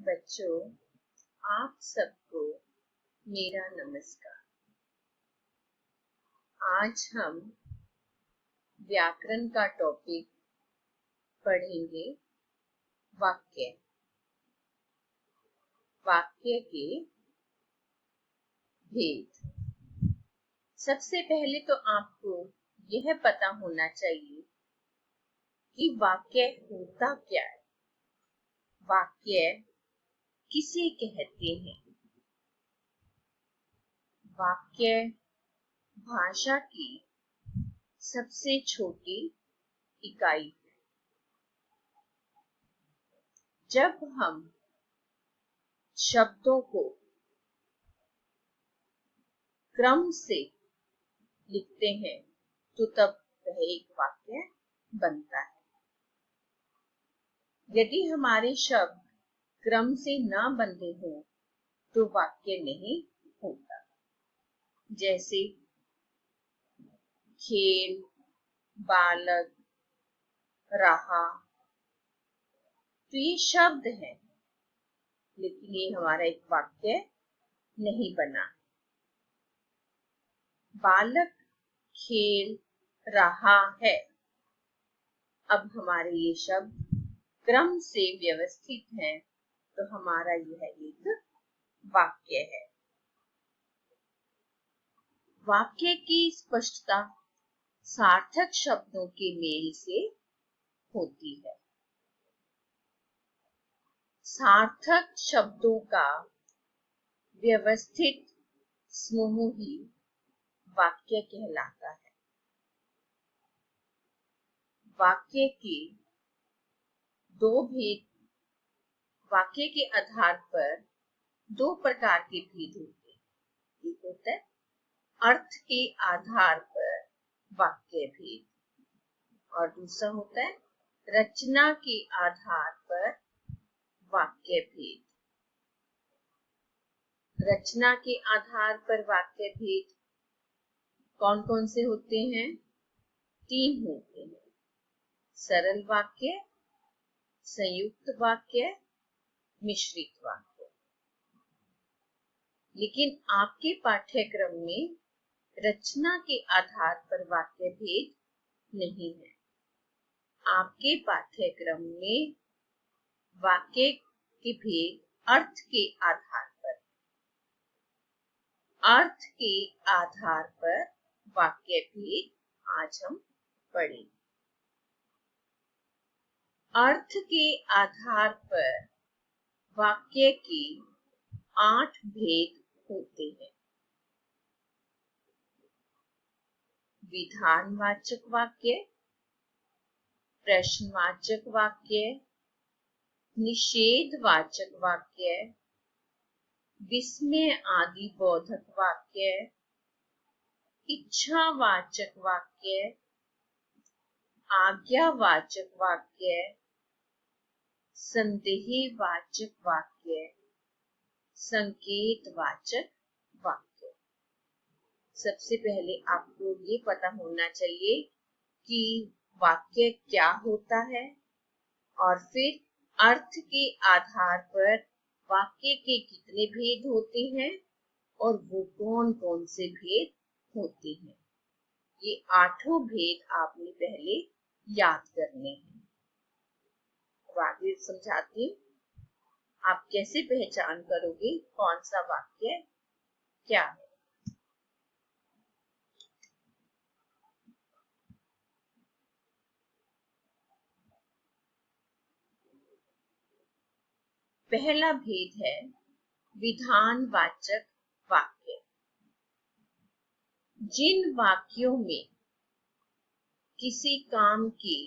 बच्चों, आप सबको मेरा नमस्कार। आज हम व्याकरण का टॉपिक पढ़ेंगे। वाक्य के भेद। सबसे पहले तो आपको यह पता होना चाहिए कि वाक्य होता क्या है। वाक्य किसे कहते हैं? वाक्य भाषा की सबसे छोटी इकाई है। जब हम शब्दों को क्रम से लिखते हैं तो तब वह एक वाक्य बनता है। यदि हमारे शब्द क्रम से ना बंधे हों तो वाक्य नहीं होता। जैसे खेल, बालक, रहा, तो ये शब्द हैं, लेकिन ये हमारा एक वाक्य नहीं बना। बालक खेल रहा है। अब हमारे ये शब्द क्रम से व्यवस्थित हैं, तो हमारा यह एक वाक्य है। वाक्य की स्पष्टता सार्थक शब्दों के मेल से होती है। सार्थक शब्दों का व्यवस्थित समूह ही वाक्य कहलाता है। वाक्य के दो भेद। वाक्य के आधार पर दो प्रकार के भेद होते हैं। एक होता है अर्थ के आधार पर वाक्य भेद, और दूसरा होता है रचना के आधार पर वाक्य भेद। रचना के आधार पर वाक्य भेद कौन कौन से होते हैं? 3 होते हैं। सरल वाक्य, संयुक्त वाक्य, मिश्रित वाक्य। लेकिन आपके पाठ्यक्रम में रचना के आधार पर वाक्य भेद नहीं है। आपके पाठ्यक्रम में वाक्य के भेद अर्थ के आधार पर। अर्थ के आधार पर वाक्य भेद आज हम पढ़ेंगे। अर्थ के आधार पर वाक्य के 8 भेद होते हैं। विधानवाचक वाक्य, प्रश्नवाचक वाक्य, निषेधवाचक वाक्य, विस्मय आदि बोधक वाक्य, इच्छावाचक वाक्य, आज्ञावाचक वाक्य, संदेहवाचक वाक्य, संकेतवाचक वाक्य। सबसे पहले आपको ये पता होना चाहिए कि वाक्य क्या होता है, और फिर अर्थ के आधार पर वाक्य के कितने भेद होते हैं और वो कौन कौन से भेद होते हैं। ये 8 भेद आपने पहले याद करने हैं। अब आगे समझाती हूँ। आप कैसे पहचान करोगे कौन सा वाक्य क्या है। पहला भेद है विधानवाचक वाक्य। जिन वाक्यों में किसी काम के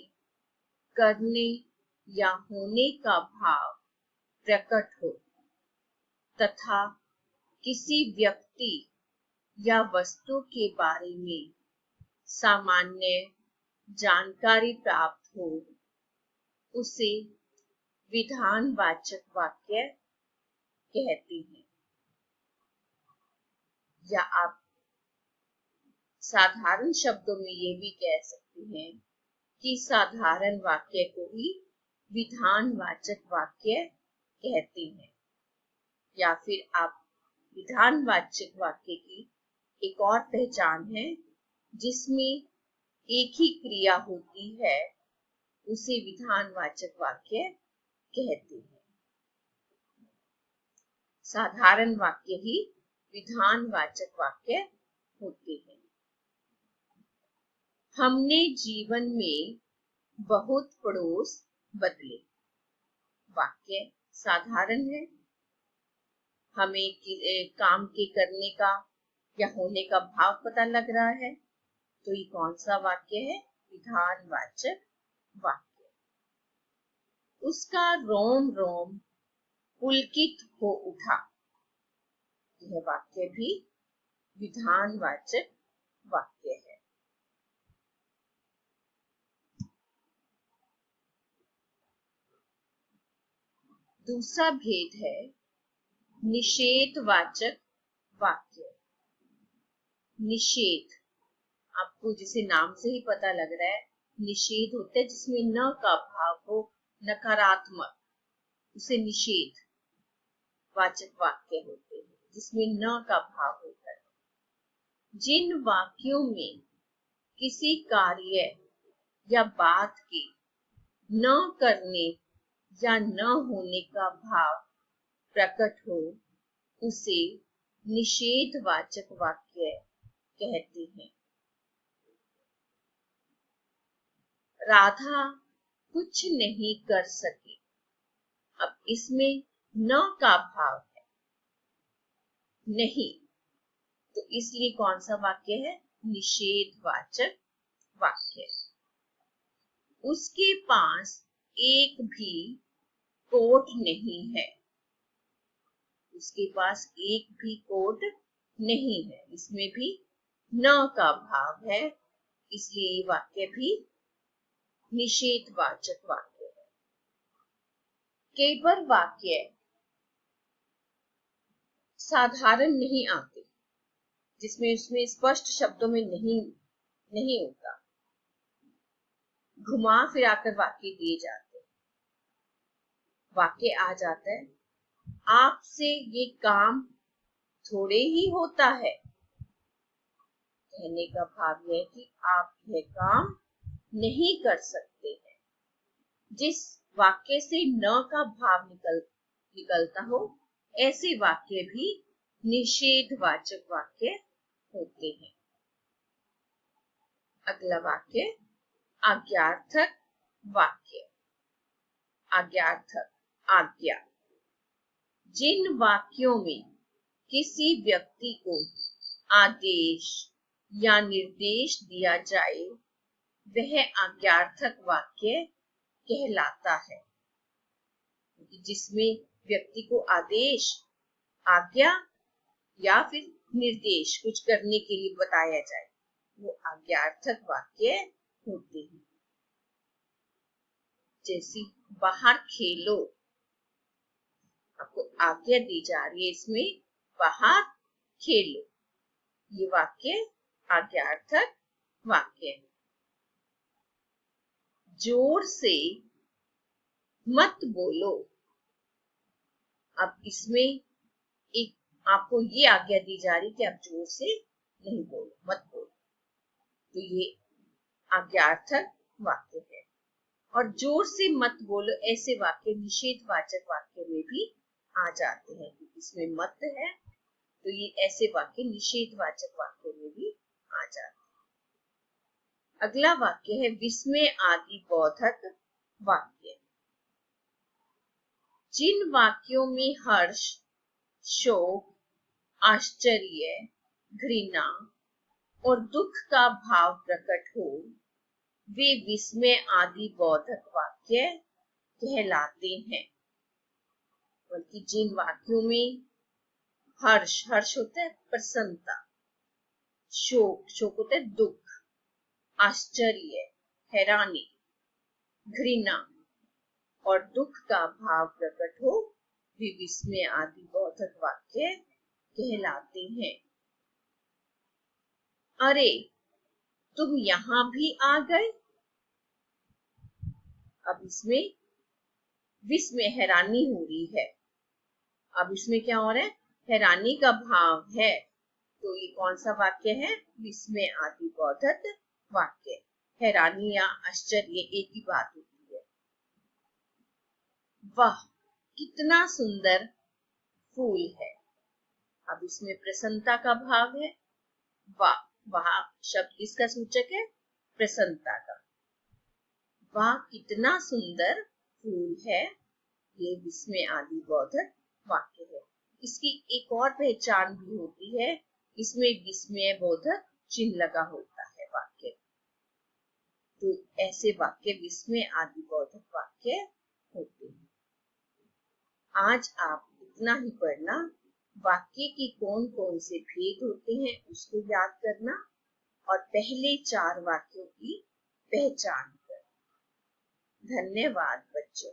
करने या होने का भाव प्रकट हो तथा किसी व्यक्ति या वस्तु के बारे में सामान्य जानकारी प्राप्त हो, उसे विधानवाचक वाक्य कहते हैं। या आप साधारण शब्दों में ये भी कह सकते हैं कि साधारण वाक्य को ही विधानवाचक वाक्य कहते हैं। या फिर आप विधानवाचक वाक्य की एक और पहचान है जिसमें एक ही क्रिया होती है, उसे विधानवाचक वाक्य कहते हैं। साधारण वाक्य ही विधानवाचक वाक्य होते हैं। हमने जीवन में बहुत पड़ोस बदले। वाक्य साधारण है, हमें काम के करने का या होने का भाव पता लग रहा है, तो ये कौन सा वाक्य है? विधानवाचक वाक्य। उसका रोम रोम पुलकित हो उठा। यह वाक्य भी विधानवाचक वाक्य है। दूसरा भेद है निषेधवाचक वाक्य। निषेध, आपको जैसे नाम से ही पता लग रहा है, निषेध होता है जिसमें न का भाव हो, नकारात्मक, उसे निषेध वाचक वाक्य होते हैं जिसमें न का भाव होता है। जिन वाक्यों में किसी कार्य या बात के न करने या न होने का भाव प्रकट हो, उसे निषेधवाचक वाक्य कहते हैं। राधा कुछ नहीं कर सकी। अब इसमें न का भाव है, नहीं, तो इसलिए कौन सा वाक्य है? निषेधवाचक वाक्य। उसके पास एक भी कोट नहीं है। उसके पास एक भी कोट नहीं है, इसमें भी न का भाव है, इसलिए ये वाक्य भी निषेधवाचक वाक्य है। केवल वाक्य साधारण नहीं आते, जिसमें उसमें स्पष्ट शब्दों में नहीं होता, घुमा फिराकर वाक्य दिए जाते। वाक्य आ जाता है, आपसे ये काम थोड़े ही होता है। कहने का भाव यह है कि आप यह काम नहीं कर सकते हैं। जिस वाक्य से न का भाव निकलता हो, ऐसे वाक्य भी निषेधवाचक वाक्य होते हैं। अगला वाक्य आज्ञार्थक वाक्य। आज्ञार्थक, आज्ञा। जिन वाक्यों में किसी व्यक्ति को आदेश या निर्देश दिया जाए, वह आज्ञार्थक वाक्य कहलाता है। जिसमें व्यक्ति को आदेश, आज्ञा या फिर निर्देश कुछ करने के लिए बताया जाए, वो आज्ञार्थक वाक्य होते हैं। जैसे बाहर खेलो, आपको आज्ञा दी जा रही है, इसमें बाहर खेलो, ये वाक्य आज्ञार्थक वाक्य है। जोर से मत बोलो। अब इसमें एक आपको ये आज्ञा दी जा रही कि आप जोर से नहीं बोलो, मत बोलो, तो ये आज्ञार्थक वाक्य है। और जोर से मत बोलो ऐसे वाक्य निषेधवाचक वाक्य में भी आ जाते हैं, इसमें मत है, तो ये ऐसे वाक्य निषेधवाचक वाक्य में भी आ जाते हैं। अगला वाक्य है विस्मय आदि बोधक वाक्य। जिन वाक्यों में हर्ष, शोक, आश्चर्य, घृणा और दुख का भाव प्रकट हो, वे विस्मय आदि बोधक वाक्य कहलाते हैं। बल्कि जिन वाक्यों में हर्ष, हर्ष होता है प्रसन्नता, शोक होता है दुख, आश्चर्य, हैरानी, घृणा और दुख का भाव प्रकट हो, वे विस्मय आदि बोधक वाक्य कहलाते हैं। अरे तुम यहां भी आ गए। अब इसमें विस्मय हैरानी हो रही है। अब इसमें क्या हो रहा है? हैरानी का भाव है, तो ये कौन सा वाक्य है? विस्मय आदि बोधक वाक्य। हैरानी या आश्चर्य एक ही बात होती है। वाह कितना सुंदर फूल है। अब इसमें प्रसन्नता का भाव है। वाह, वहां शब्द किसका सूचक है? प्रसन्नता का। वाह कितना सुंदर फूल है, ये विस्मय आदि बोधक वाक्य है। इसकी एक और पहचान भी होती है, इसमें विस्मय बोधक चिन्ह लगा होता है वाक्य। तो ऐसे वाक्य विस्मय आदि बोधक वाक्य होते हैं। आज आप इतना ही पढ़ना। वाक्य के कौन कौन से भेद होते हैं उसको याद करना और पहले 4 वाक्यों की पहचान करना। धन्यवाद बच्चों।